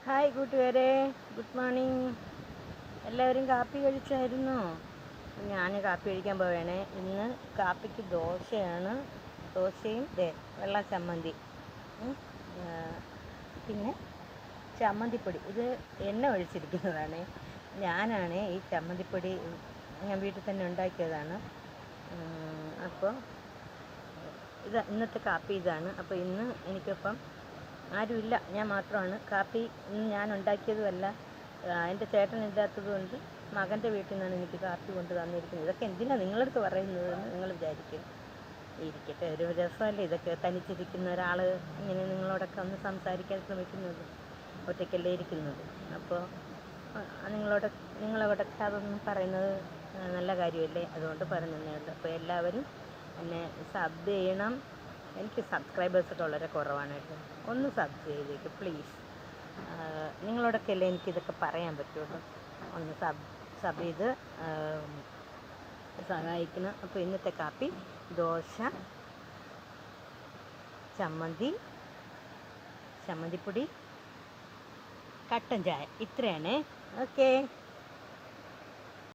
Hi കൂട്ടുകാരെ, good morning. എല്ലാവരും കാപ്പി കഴിച്ചായിരുന്നോ? ഞാൻ കാപ്പി കഴിക്കാൻ പോവുകയാണേ. ഇന്ന് കാപ്പിക്ക് ദോശയാണ്. ദോശയും വെള്ള ചമ്മന്തി, പിന്നെ ചമ്മന്തിപ്പൊടി. ഇത് എണ്ണ ഒഴിച്ചിരിക്കുന്നതാണ്. ഞാനാണ് ഈ ചമ്മന്തിപ്പൊടി ഞാൻ വീട്ടിൽ തന്നെ ഉണ്ടാക്കിയതാണ്. അപ്പോൾ ഇന്നത്തെ കാപ്പി ഇതാണ്. അപ്പോൾ ഇന്ന് എനിക്കിപ്പം ആരുമില്ല, ഞാൻ മാത്രമാണ്. കാപ്പി ഇന്ന് ഞാൻ ഉണ്ടാക്കിയതുമല്ല, എൻ്റെ ചേട്ടൻ ഇല്ലാത്തതുകൊണ്ട് മകൻ്റെ വീട്ടിൽ നിന്നാണ് എനിക്ക് കാപ്പി കൊണ്ട് തന്നിരിക്കുന്നത്. ഇതൊക്കെ എന്തിനാണ് നിങ്ങളടുത്ത് പറയുന്നതെന്ന് നിങ്ങൾ വിചാരിക്കും. ഇരിക്കട്ടെ, ഒരു രസമല്ലേ ഇതൊക്കെ. തനിച്ചിരിക്കുന്ന ഒരാൾ ഇങ്ങനെ നിങ്ങളോടൊക്കെ ഒന്ന് സംസാരിക്കാൻ ശ്രമിക്കുന്നത്. ഒറ്റയ്ക്കല്ലേ ഇരിക്കുന്നത്. അപ്പോൾ നിങ്ങളോടൊക്കെ അതൊന്നും പറയുന്നത് നല്ല കാര്യമല്ലേ, അതുകൊണ്ട് പറഞ്ഞതന്നേ ഉള്ളൂ. അപ്പോൾ എല്ലാവരും എന്നെ സബ് ചെയ്യണം. എനിക്ക് സബ്സ്ക്രൈബേഴ്സൊക്കെ വളരെ കുറവാണ് കേട്ടോ. ഒന്ന് സബ് ചെയ്തേക്ക് പ്ലീസ്. നിങ്ങളോടൊക്കെ അല്ലേ എനിക്കിതൊക്കെ പറയാൻ പറ്റുള്ളൂ. ഒന്ന് സബ് ചെയ്ത് സഹായിക്കണം. അപ്പോൾ ഇന്നത്തെ കാപ്പി ദോശ, ചമ്മന്തിപ്പൊടി, കട്ടൻ ചായ, ഇത്രയാണ്. ഓക്കേ.